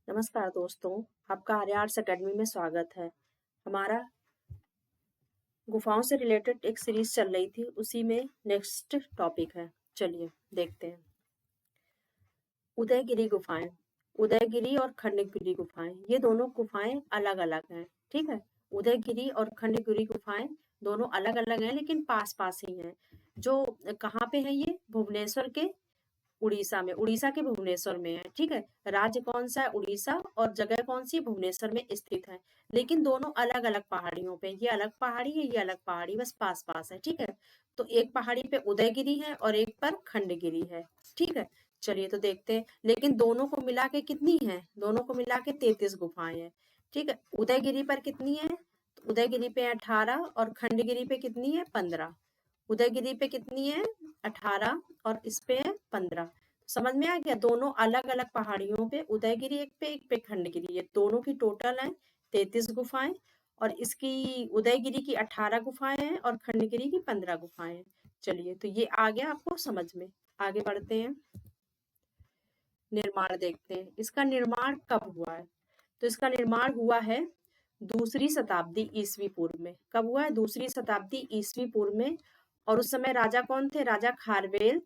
नमस्कार दोस्तों, आपका आर्य आर्ट्स अकेडमी में स्वागत है। हमारा गुफाओं से रिलेटेड एक सीरीज चल रही थी, उसी में नेक्स्ट टॉपिक है। चलिए देखते हैं। उदयगिरी गुफाएं। उदयगिरी और खंडगिरी गुफाएं, ये दोनों गुफाएं अलग अलग हैं। ठीक है, उदयगिरी और खंडगिरी गुफाएं दोनों अलग अलग हैं, लेकिन पास पास ही हैं। जो कहाँ पे है, ये भुवनेश्वर के उड़ीसा में, उड़ीसा के भुवनेश्वर में है। ठीक है, राज्य कौन सा है, उड़ीसा, और जगह कौन सी, भुवनेश्वर में स्थित है। लेकिन दोनों अलग अलग पहाड़ियों पे, ये अलग पहाड़ी है, ये अलग पहाड़ी, बस पास पास है। ठीक है, तो एक पहाड़ी पे उदयगिरी है और एक पर खंडगिरी है। ठीक है, चलिए तो देखते हैं। लेकिन दोनों को मिला के कितनी है, दोनों को मिला के 33 गुफाएं हैं। ठीक है, उदयगिरी पर कितनी है, तो उदयगिरी पे 18 और खंडगिरी पे कितनी है, 15। उदयगिरी पे कितनी है, 18, और इस पे है 15। समझ में आ गया, दोनों अलग अलग पहाड़ियों पे, उदयगिरी एक पे खंडगिरी, ये दोनों की टोटल है 33 गुफाएं। और इसकी उदयगिरी की 18 गुफाएं हैं और खंडगिरी की 15 गुफाएं हैं। चलिए तो ये आ गया आपको समझ में। आगे बढ़ते हैं, निर्माण देखते हैं। इसका निर्माण कब हुआ है, तो इसका निर्माण हुआ है दूसरी शताब्दी ईसवी पूर्व में। कब हुआ है, दूसरी शताब्दी ईसवी पूर्व में। और उस समय राजा कौन थे, राजा खारवेल,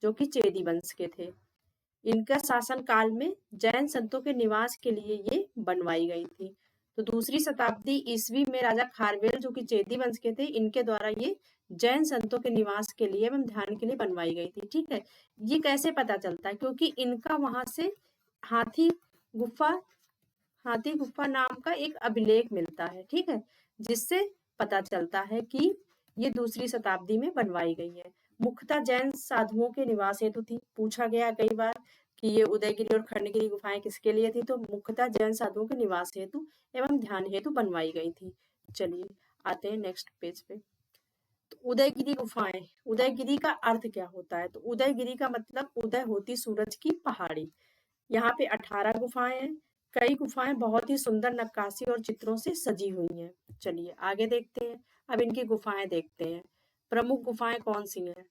जो कि चेदी वंश के थे। इनका शासन काल में जैन संतों के निवास के लिए ये बनवाई गई थी। तो दूसरी शताब्दी ईस्वी में राजा खारवेल, जो कि चेदी वंश के थे, इनके द्वारा ये जैन संतों के निवास के लिए एवं ध्यान के लिए बनवाई गई थी। ठीक है, ये कैसे पता चलता है, क्योंकि इनका वहां से हाथी गुफा हाथी गुफा नाम का एक अभिलेख मिलता है। ठीक है, जिससे पता चलता है कि ये दूसरी शताब्दी में बनवाई गई है। मुख्यतः जैन साधुओं के निवास हेतु थी। पूछा गया कई बार कि ये उदयगिरी और खंडगिरी गुफाएं किसके लिए थी, तो मुख्यतः जैन साधुओं के निवास हेतु एवं ध्यान हेतु बनवाई गई थी। चलिए आते हैं नेक्स्ट पेज पे। तो उदयगिरी गुफाएं, उदयगिरी का अर्थ क्या होता है, तो उदयगिरी का मतलब उदय होती सूरज की पहाड़ी। यहाँ पे 18 गुफाएं हैं। कई गुफाएं बहुत ही सुंदर नक्काशी और चित्रों से सजी हुई हैं। चलिए आगे देखते हैं। अब इनकी गुफाएं देखते हैं। प्रमुख गुफाएं कौन सी हैं,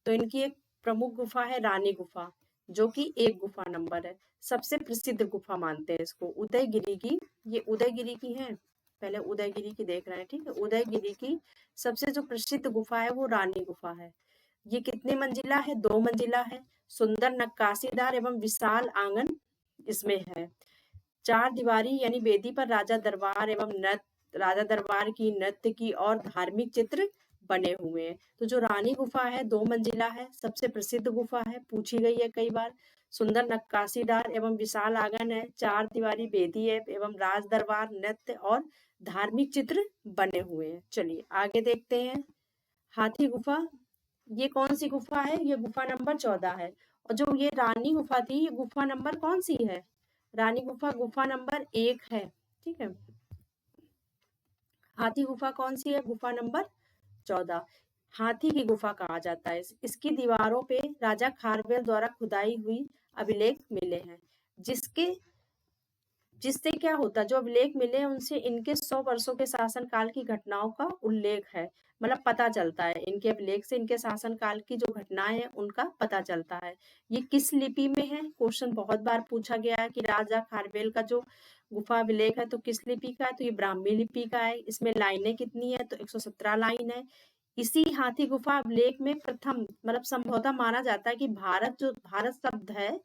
तो इनकी एक प्रमुख गुफा है रानी गुफा, जो कि एक गुफा नंबर है। सबसे प्रसिद्ध गुफा मानते हैं इसको उदयगिरी की। ये उदयगिरी की है, पहले उदयगिरी की देख रहे हैं। ठीक है, उदयगिरी की सबसे जो प्रसिद्ध गुफा है वो रानी गुफा है। ये कितने मंजिला है, 2 मंजिला है। सुंदर नक्काशीदार एवं विशाल आंगन इसमें है। 4 दीवारी यानी वेदी पर राजा दरबार की, नृत्य की और धार्मिक चित्र बने हुए हैं। तो जो रानी गुफा है 2 मंजिला है, सबसे प्रसिद्ध गुफा है, पूछी गई है कई बार। सुंदर नक्काशीदार एवं विशाल आंगन है, 4 दीवारी वेदी है एवं राज दरबार, नृत्य और धार्मिक चित्र बने हुए हैं। चलिए आगे देखते हैं। हाथी गुफा, ये कौन सी गुफा है, ये गुफा नंबर 14 है। और जो ये रानी गुफा थी, ये गुफा नंबर कौन सी है, रानी गुफा गुफा नंबर 1 है। ठीक है, हाथी गुफा कौन सी है, गुफा नंबर 14। हाथी की गुफा कहा जाता है इसकी दीवारों पे राजा खारवेल द्वारा खुदाई हुई अभिलेख मिले हैं, जिसके जिससे क्या होता है, जो अभिलेख मिले हैं उनसे इनके 100 वर्षों के शासन काल की घटनाओं का उल्लेख है। मतलब पता चलता है, इनके अभिलेख से इनके शासन काल की जो घटनाएं हैं उनका पता चलता है। ये किस लिपि में है, क्वेश्चन बहुत बार पूछा गया है कि राजा खारवेल का जो गुफा अभिलेख है तो किस लिपि का है, तो ये ब्राह्मी लिपि का है। इसमें लाइनें कितनी है, तो 117 लाइन है। इसी हाथी गुफा अभिलेख में प्रथम, मतलब संभवतः माना जाता है कि भारत शब्द है,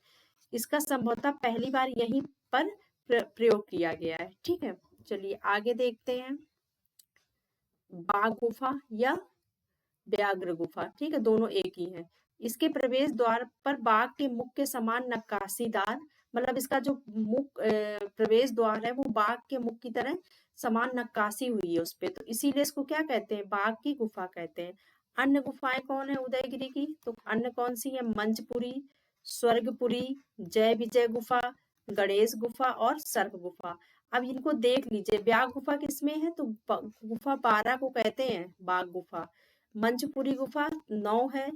इसका संभवतः पहली बार यहीं पर प्रयोग किया गया है। ठीक है, चलिए आगे देखते हैं। बाघ गुफा या व्याघ्र गुफा, ठीक है, दोनों एक ही है। इसके प्रवेश द्वार पर बाघ के मुख के समान नक्काशीदार, मतलब इसका जो प्रवेश द्वार है वो बाघ के मुख की तरह समान नक्काशी हुई है उस पे, तो इसीलिए इसको क्या कहते हैं, बाघ की गुफा कहते हैं। अन्य गुफाएं कौन है उदयगिरी की, तो अन्य कौन सी है, मंचपुरी, स्वर्गपुरी, जय विजय गुफा, गणेश गुफा और सर्प गुफा। अब इनको देख लीजिए, व्याघ्र गुफा किसमें है, तो गुफा 12 को कहते हैं बाघ गुफा। मंचपुरी गुफा 9 है,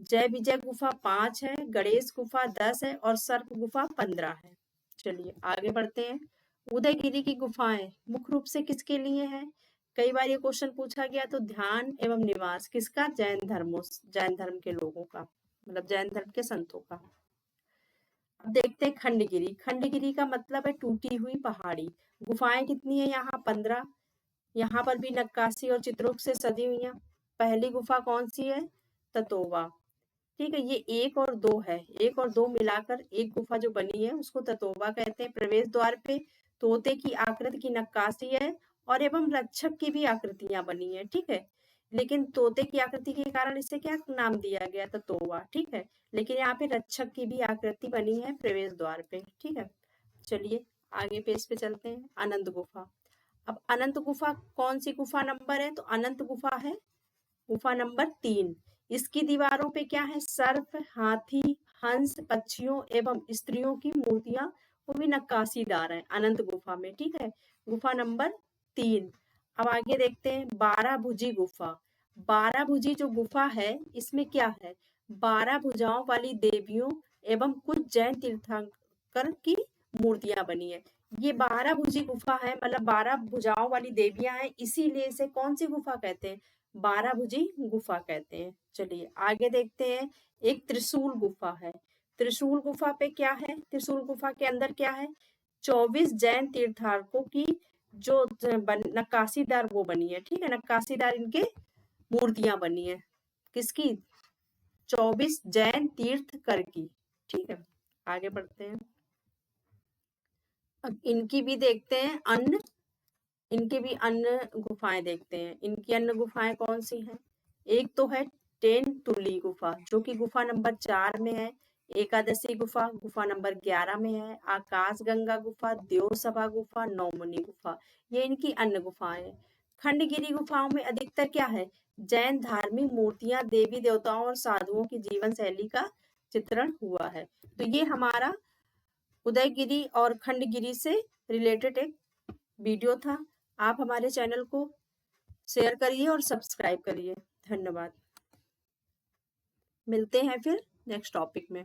जय विजय गुफा 5 है, गणेश गुफा 10 है और सर्प गुफा 15 है। चलिए आगे बढ़ते हैं। उदयगिरी की गुफाएं मुख्य रूप से किसके लिए है, कई बार ये क्वेश्चन पूछा गया, तो ध्यान एवं निवास किसका, जैन धर्म के लोगों का, मतलब जैन धर्म के संतों का। अब देखते हैं खंडगिरी। खंडगिरी का मतलब है टूटी हुई पहाड़ी। गुफाएं कितनी है यहाँ? 15। यहाँ पर भी नक्काशी और चित्रों से सजी हुई हैं। पहली गुफा कौन सी है? ततोवा। ठीक है, ये 1 और 2 है। 1 और 2 मिलाकर एक गुफा जो बनी है उसको ततोवा कहते हैं। प्रवेश द्वार पे तोते की आकृति की नक्काशी है और एवं रक्षक की भी आकृतियां बनी है। ठीक है, लेकिन तोते की आकृति के कारण इसे क्या नाम दिया गया? ततोवा। ठीक है, लेकिन यहाँ पे रक्षक की भी आकृति बनी है प्रवेश द्वार पे। ठीक है, चलिए आगे पेज पे चलते हैं। अनंत गुफा। अब अनंत गुफा कौन सी गुफा नंबर है? तो अनंत गुफा है गुफा नंबर 3। इसकी दीवारों पे क्या है? सर्प, हाथी, हंस, पक्षियों एवं स्त्रियों की मूर्तियां, वो भी नक्काशीदार है अनंत गुफा में। ठीक है, गुफा नंबर 3। अब आगे देखते हैं 12 भुजी गुफा। 12 भुजी जो गुफा है इसमें क्या है? 12 भुजाओं वाली देवियों एवं कुछ जैन तीर्थंकर की मूर्तियां बनी है। ये 12 भुजी गुफा है, मतलब 12 भुजाओं वाली देवियां हैं, इसीलिए इसे कौन सी गुफा कहते हैं? 12 भुजी गुफा कहते हैं। चलिए आगे देखते हैं। एक त्रिशूल गुफा है। त्रिशूल गुफा पे क्या है? त्रिशूल गुफा के अंदर क्या है? 24 जैन तीर्थार्कों की जो नक्काशीदार वो बनी है। ठीक है, नक्काशीदार इनके मूर्तियां बनी है। किसकी? 24 जैन तीर्थकर की। ठीक है, आगे बढ़ते हैं। अब इनकी भी देखते हैं इनकी भी अन्य गुफाएं देखते हैं। इनकी अन्य गुफाएं कौन सी हैं? एक तो है टेनटुली गुफा, जो कि गुफा नंबर 4 में है। एकादशी गुफा गुफा नंबर 11 में है। आकाश गंगा गुफा, देव सभा गुफा, नौमुनि गुफा, ये इनकी अन्य गुफाएं हैं। खंडगिरी गुफाओं में अधिकतर क्या है? जैन धार्मिक मूर्तियां, देवी देवताओं और साधुओं की जीवन शैली का चित्रण हुआ है। तो ये हमारा उदयगिरी और खंडगिरी से रिलेटेड एक वीडियो था। आप हमारे चैनल को शेयर करिए और सब्सक्राइब करिए। धन्यवाद। मिलते हैं फिर नेक्स्ट टॉपिक में।